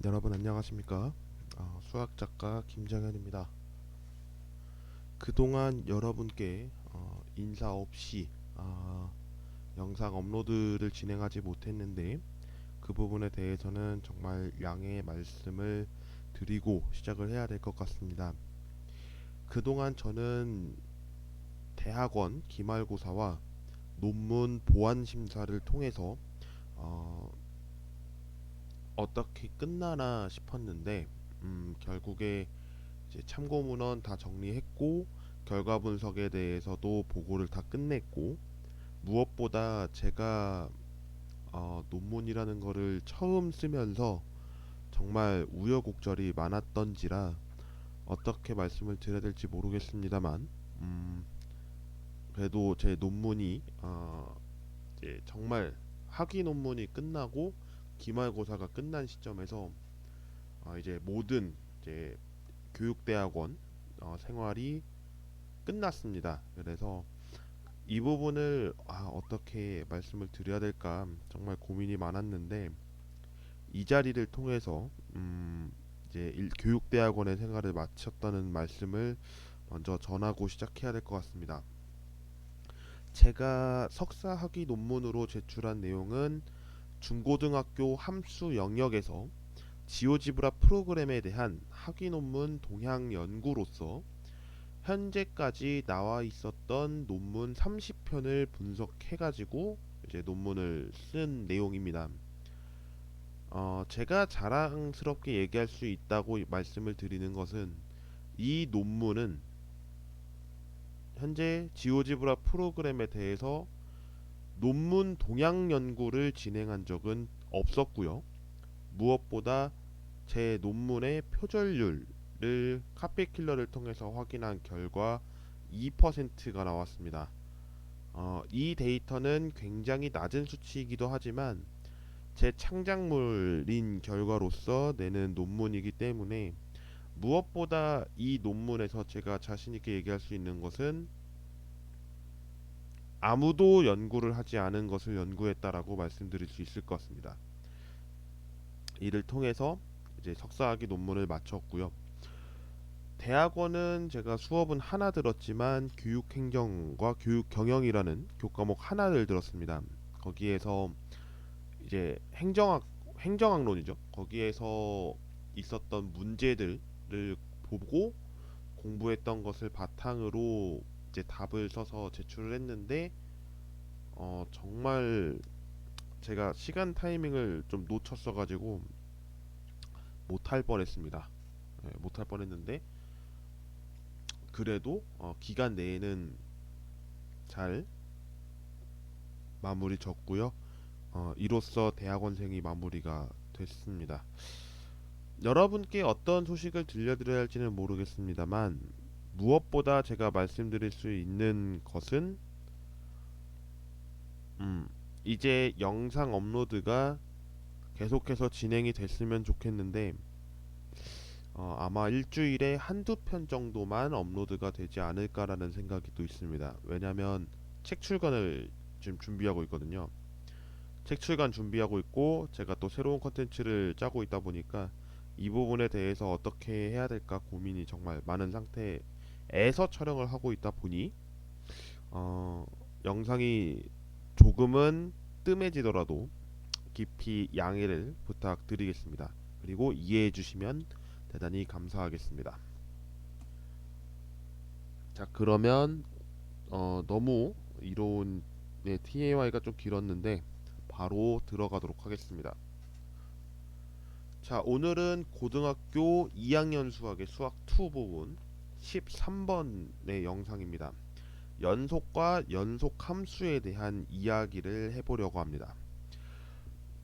여러분 안녕하십니까? 수학작가 김정현입니다. 그동안 여러분께 인사 없이 영상 업로드를 진행하지 못했는데 그 부분에 대해서는 정말 양해의 말씀을 드리고 시작을 해야 될 것 같습니다. 그동안 저는 대학원 기말고사와 논문 보완 심사를 통해서 어, 어떻게 끝나나 싶었는데 결국에 이제 참고 문헌 다 정리했고 결과 분석에 대해서도 보고를 다 끝냈고 무엇보다 제가 논문이라는 거를 처음 쓰면서 정말 우여곡절이 많았던지라 어떻게 말씀을 드려야 될지 모르겠습니다만 음, 그래도 제 논문이 이제 정말 학위 논문이 끝나고 기말고사가 끝난 시점에서 이제 모든 이제 교육대학원 생활이 끝났습니다. 그래서 이 부분을 어떻게 말씀을 드려야 될까 정말 고민이 많았는데 이 자리를 통해서 이제 교육대학원의 생활을 마쳤다는 말씀을 먼저 전하고 시작해야 될 것 같습니다. 제가 석사 학위 논문으로 제출한 내용은 중고등학교 함수 영역에서 지오지브라 프로그램에 대한 학위 논문 동향 연구로서 현재까지 나와 있었던 논문 30편을 분석해가지고 이제 논문을 쓴 내용입니다. 제가 자랑스럽게 얘기할 수 있다고 말씀을 드리는 것은 이 논문은 현재 지오지브라 프로그램에 대해서 논문 동향 연구를 진행한 적은 없었고요. 무엇보다 제 논문의 표절률을 카피킬러를 통해서 확인한 결과 2%가 나왔습니다. 이 데이터는 굉장히 낮은 수치이기도 하지만 제 창작물인 결과로서 내는 논문이기 때문에 무엇보다 이 논문에서 제가 자신있게 얘기할 수 있는 것은 아무도 연구를 하지 않은 것을 연구했다라고 말씀드릴 수 있을 것 같습니다. 이를 통해서 이제 석사학위 논문을 마쳤고요. 대학원은 제가 수업은 하나 들었지만 교육행정과 교육경영이라는 교과목 하나를 들었습니다. 거기에서 이제 행정학론이죠. 거기에서 있었던 문제들을 보고 공부했던 것을 바탕으로 이제 답을 써서 제출을 했는데 정말 제가 시간 타이밍을 좀 놓쳤어가지고 못할 뻔했습니다. 네, 못할 뻔했는데 그래도 기간 내에는 잘 마무리 졌고요. 이로써 대학원생이 마무리가 됐습니다. 여러분께 어떤 소식을 들려드려야 할지는 모르겠습니다만 무엇보다 제가 말씀드릴 수 있는 것은 이제 영상 업로드가 계속해서 진행이 됐으면 좋겠는데 아마 일주일에 한두 편 정도만 업로드가 되지 않을까라는 생각이 또 있습니다. 왜냐면 책 출간을 지금 준비하고 있거든요. 책 출간 준비하고 있고 제가 또 새로운 컨텐츠를 짜고 있다 보니까 이 부분에 대해서 어떻게 해야 될까 고민이 정말 많은 상태에서 촬영을 하고 있다 보니 어, 영상이 조금은 뜸해지더라도 깊이 양해를 부탁드리겠습니다. 그리고 이해해 주시면 대단히 감사하겠습니다. 자, 그러면 너무 이론 TMI가 좀 길었는데 바로 들어가도록 하겠습니다. 자, 오늘은 고등학교 2학년 수학의 수학 2 부분 13번의 영상입니다. 연속과 연속 함수에 대한 이야기를 해보려고 합니다.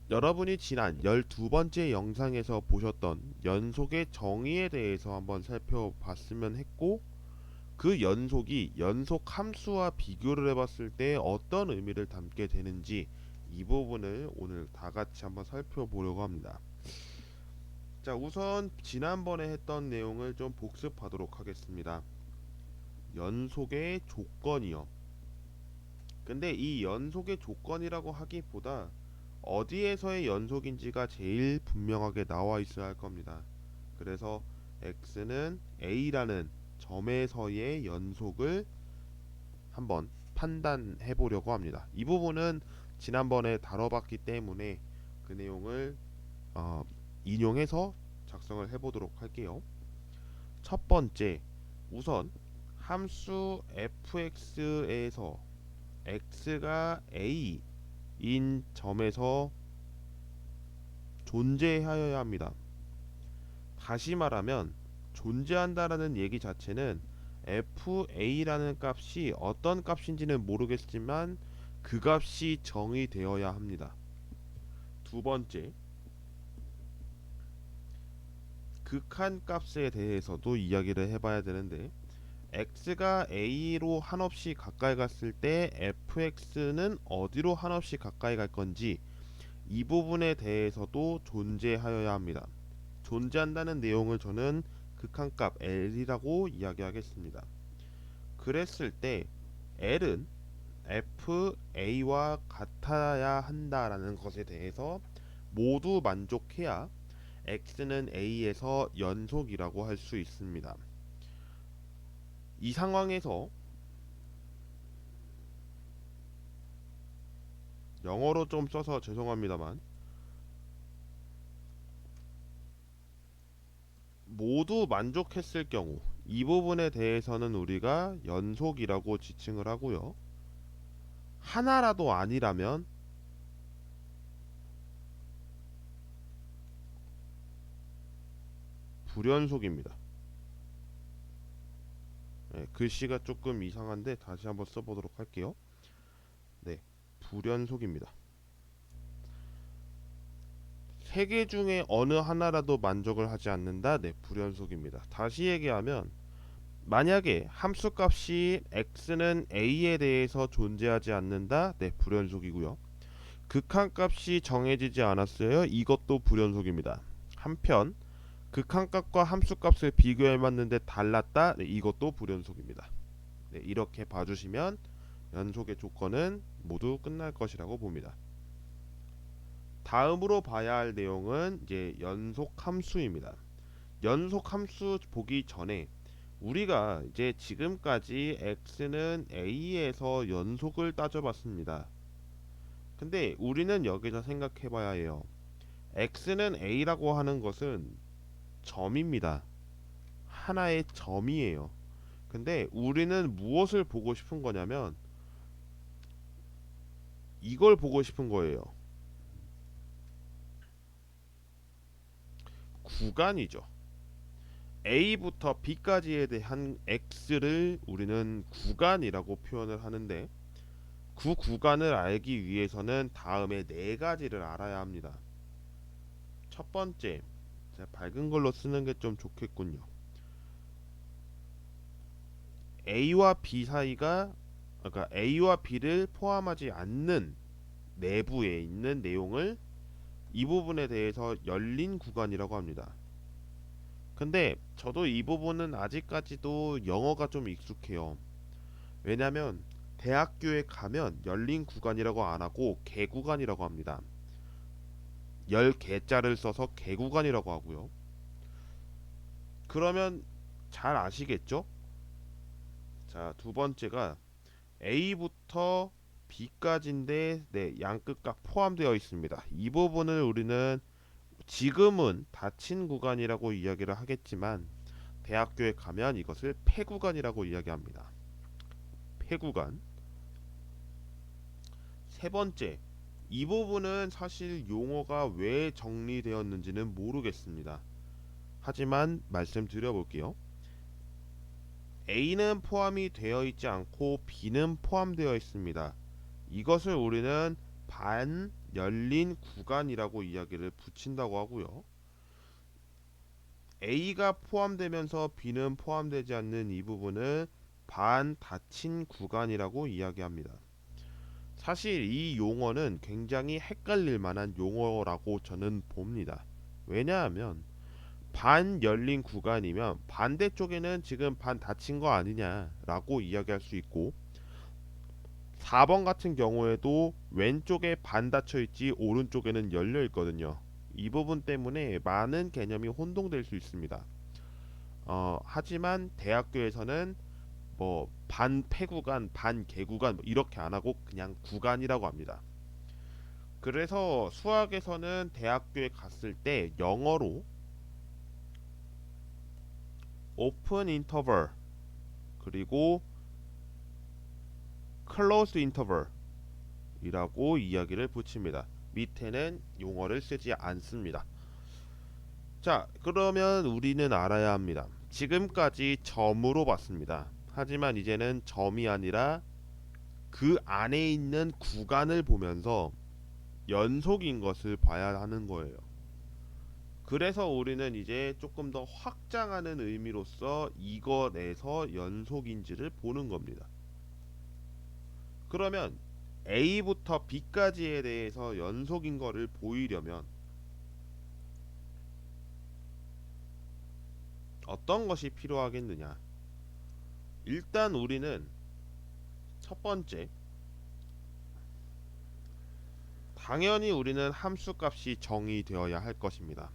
여러분이 지난 12번째 영상에서 보셨던 연속의 정의에 대해서 한번 살펴봤으면 했고 그 연속이 연속 함수와 비교를 해봤을 때 어떤 의미를 담게 되는지 이 부분을 오늘 다 같이 한번 살펴보려고 합니다. 자, 우선 지난번에 했던 내용을 좀 복습하도록 하겠습니다. 연속의 조건이요. 근데 이 연속의 조건이라고 하기보다 어디에서의 연속인지가 제일 분명하게 나와 있어야 할 겁니다. 그래서 x는 a라는 점에서의 연속을 한번 판단해 보려고 합니다. 이 부분은 지난번에 다뤄봤기 때문에 그 내용을 어, 인용해서 작성을 해보도록 할게요. 첫 번째, 우선 함수 fx에서 x가 a인 점에서 존재하여야 합니다. 다시 말하면 존재한다라는 얘기 자체는 fa라는 값이 어떤 값인지는 모르겠지만 그 값이 정의되어야 합니다. 두 번째, 극한 값에 대해서도 이야기를 해봐야 되는데 x가 a로 한없이 가까이 갔을 때 fx는 어디로 한없이 가까이 갈 건지 이 부분에 대해서도 존재하여야 합니다. 존재한다는 내용을 저는 극한값 L이라고 이야기하겠습니다. 그랬을 때 L은 FA와 같아야 한다라는 것에 대해서 모두 만족해야 X는 A에서 연속이라고 할 수 있습니다. 이 상황에서 영어로 좀 써서 죄송합니다만 모두 만족했을 경우 이 부분에 대해서는 우리가 연속이라고 지칭을 하고요. 하나라도 아니라면 불연속입니다. 네, 글씨가 조금 이상한데 다시 한번 써보도록 할게요. 네, 불연속입니다. 세 개 중에 어느 하나라도 만족을 하지 않는다. 네, 불연속입니다. 다시 얘기하면 만약에 함수값이 x는 a에 대해서 존재하지 않는다. 네, 불연속이고요. 극한값이 정해지지 않았어요. 이것도 불연속입니다. 한편 극한값과 함수값을 비교해봤는데 달랐다. 네, 이것도 불연속입니다. 네, 이렇게 봐주시면 연속의 조건은 모두 끝날 것이라고 봅니다. 다음으로 봐야 할 내용은 이제 연속 함수입니다. 연속 함수 보기 전에 우리가 이제 지금까지 x는 a에서 연속을 따져봤습니다. 근데 우리는 여기서 생각해봐야 해요. x는 a라고 하는 것은 점입니다. 하나의 점이에요. 근데 우리는 무엇을 보고 싶은 거냐면 이걸 보고 싶은 거예요. 구간이죠. A부터 B까지에 대한 x를 우리는 구간이라고 표현을 하는데 그 구간을 알기 위해서는 다음에 네 가지를 알아야 합니다. 첫 번째, 제가 밝은 걸로 쓰는 게 좀 좋겠군요. A와 B 사이가 그러니까 A와 B를 포함하지 않는 내부에 있는 내용을 이 부분에 대해서 열린 구간이라고 합니다. 근데 저도 이 부분은 아직까지도 영어가 좀 익숙해요. 왜냐면 대학교에 가면 열린 구간이라고 안 하고 개구간이라고 합니다. 열 개자를 써서 개구간이라고 하고요. 그러면 잘 아시겠죠? 자, 두 번째가 A부터 B까지인데 네, 양끝각 포함되어 있습니다. 이 부분을 우리는 지금은 닫힌 구간이라고 이야기를 하겠지만 대학교에 가면 이것을 폐구간이라고 이야기합니다. 폐구간. 세 번째, 이 부분은 사실 용어가 왜 정리되었는지는 모르겠습니다. 하지만 말씀드려 볼게요. A는 포함이 되어 있지 않고 B는 포함되어 있습니다. 이것을 우리는 반 열린 구간이라고 이야기를 붙인다고 하고요. A가 포함되면서 B는 포함되지 않는 이 부분을 반 닫힌 구간이라고 이야기합니다. 사실 이 용어는 굉장히 헷갈릴 만한 용어라고 저는 봅니다. 왜냐하면 반 열린 구간이면 반대쪽에는 지금 반 닫힌 거 아니냐라고 이야기할 수 있고 4번 같은 경우에도 왼쪽에 반 닫혀 있지 오른쪽에는 열려 있거든요. 이 부분 때문에 많은 개념이 혼동될 수 있습니다. 하지만 대학교에서는 뭐 반 폐구간, 반 개구간 뭐 이렇게 안 하고 그냥 구간이라고 합니다. 그래서 수학에서는 대학교에 갔을 때 영어로 오픈 인터벌 그리고 클로즈 인터벌이라고 이야기를 붙입니다. 밑에는 용어를 쓰지 않습니다. 자, 그러면 우리는 알아야 합니다. 지금까지 점으로 봤습니다. 하지만 이제는 점이 아니라 그 안에 있는 구간을 보면서 연속인 것을 봐야 하는 거예요. 그래서 우리는 이제 조금 더 확장하는 의미로서 이것에서 연속인지를 보는 겁니다. 그러면 A부터 B까지에 대해서 연속인 거를 보이려면 어떤 것이 필요하겠느냐? 일단 우리는 첫 번째, 당연히 우리는 함수값이 정의되어야 할 것입니다.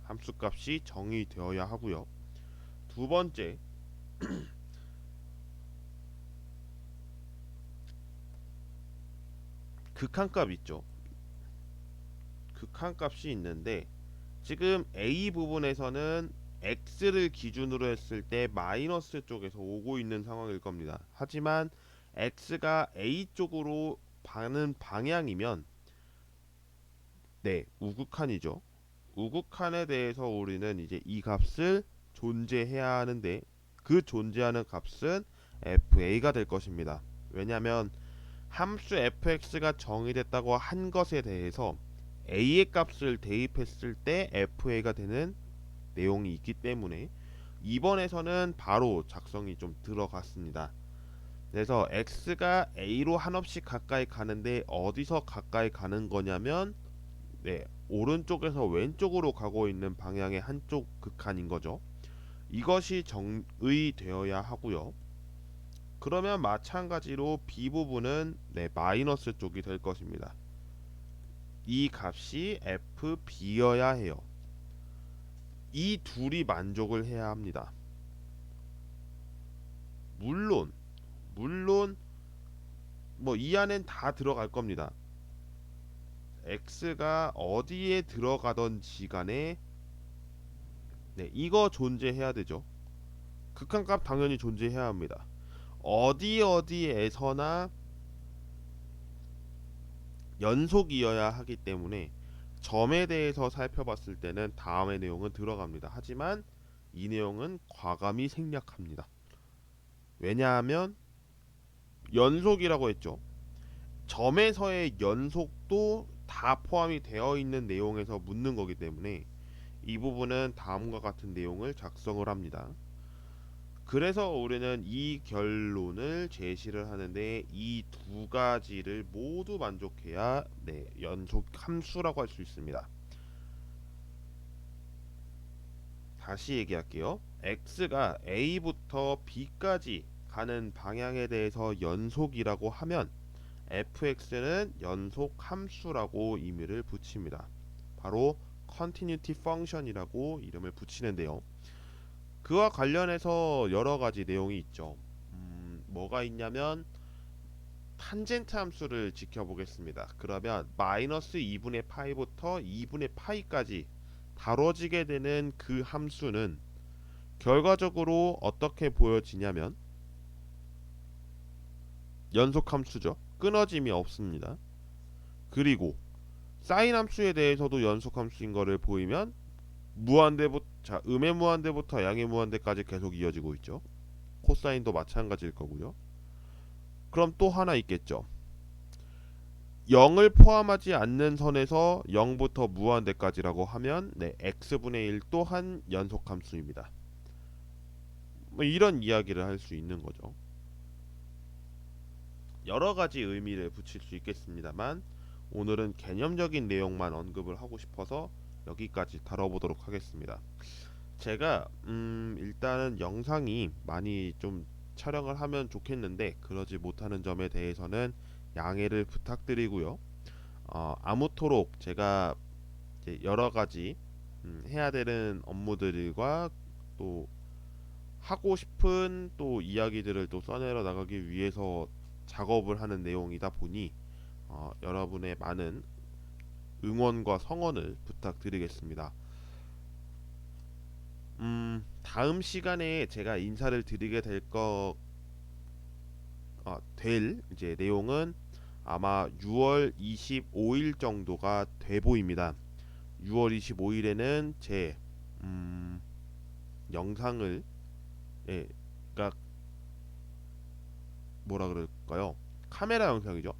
함수값이 정의되어야 하고요. 두 번째, 극한값 있죠. 극한값이 있는데 지금 A 부분에서는 x를 기준으로 했을 때 마이너스 쪽에서 오고 있는 상황일 겁니다. 하지만 x가 A 쪽으로 가는 방향이면 네, 우극한이죠. 우극한에 대해서 우리는 이제 이 값을 존재해야 하는데 그 존재하는 값은 fa가 될 것입니다. 왜냐하면 함수 fx가 정의됐다고 한 것에 대해서 a의 값을 대입했을 때 fa가 되는 내용이 있기 때문에 이번에서는 바로 작성이 좀 들어갔습니다. 그래서 x가 a로 한없이 가까이 가는데 어디서 가까이 가는 거냐면 네, 오른쪽에서 왼쪽으로 가고 있는 방향의 한쪽 극한인 거죠. 이것이 정의되어야 하고요. 그러면 마찬가지로 b 부분은 네, 마이너스 쪽이 될 것입니다. 이 값이 fb여야 해요. 이 둘이 만족을 해야 합니다. 물론 뭐 이 안엔 다 들어갈 겁니다. x가 어디에 들어가던지 간에 네, 이거 존재해야 되죠. 극한값 당연히 존재해야 합니다. 어디에서나 연속이어야 하기 때문에 점에 대해서 살펴봤을 때는 다음의 내용은 들어갑니다. 하지만 이 내용은 과감히 생략합니다. 왜냐하면 연속이라고 했죠. 점에서의 연속도 다 포함이 되어 있는 내용에서 묻는 거기 때문에 이 부분은 다음과 같은 내용을 작성을 합니다. 그래서 우리는 이 결론을 제시를 하는데 이 두 가지를 모두 만족해야 네, 연속 함수라고 할 수 있습니다. 다시 얘기할게요. x가 a부터 b까지 가는 방향에 대해서 연속이라고 하면 fx는 연속 함수라고 의미를 붙입니다. 바로 continuity function이라고 이름을 붙이는데요. 그와 관련해서 여러 가지 내용이 있죠. 뭐가 있냐면 탄젠트 함수를 지켜보겠습니다. 그러면 마이너스 2분의 파이부터 2분의 파이까지 다뤄지게 되는 그 함수는 결과적으로 어떻게 보여지냐면 연속 함수죠. 끊어짐이 없습니다. 그리고 사인 함수에 대해서도 연속 함수인 것을 보이면 자, 음의 무한대부터 양의 무한대까지 계속 이어지고 있죠. 코사인도 마찬가지일 거고요. 그럼 또 하나 있겠죠. 0을 포함하지 않는 선에서 0부터 무한대까지라고 하면 네, x분의 1 또한 연속함수입니다. 뭐 이런 이야기를 할 수 있는 거죠. 여러 가지 의미를 붙일 수 있겠습니다만 오늘은 개념적인 내용만 언급을 하고 싶어서 여기까지 다뤄보도록 하겠습니다. 제가 일단은 영상이 많이 좀 촬영을 하면 좋겠는데 그러지 못하는 점에 대해서는 양해를 부탁드리고요. 아무토록 제가 이제 여러 가지 해야 되는 업무들과 또 하고 싶은 또 이야기들을 또 써내려 나가기 위해서 작업을 하는 내용이다 보니 여러분의 많은 응원과 성원을 부탁드리겠습니다. 다음 시간에 제가 인사를 드리게 될 이제 내용은 아마 6월 25일 정도가 돼 보입니다. 6월 25일에는 제 영상을 예, 그러니까 뭐라 그럴까요? 카메라 영상이죠.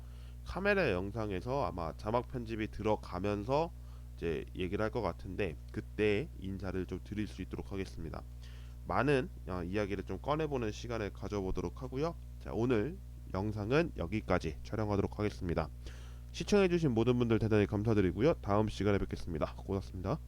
카메라 영상에서 아마 자막 편집이 들어가면서 이제 얘기를 할 것 같은데 그때 인사를 좀 드릴 수 있도록 하겠습니다. 많은 이야기를 좀 꺼내보는 시간을 가져보도록 하고요. 자, 오늘 영상은 여기까지 촬영하도록 하겠습니다. 시청해주신 모든 분들 대단히 감사드리고요. 다음 시간에 뵙겠습니다. 고맙습니다.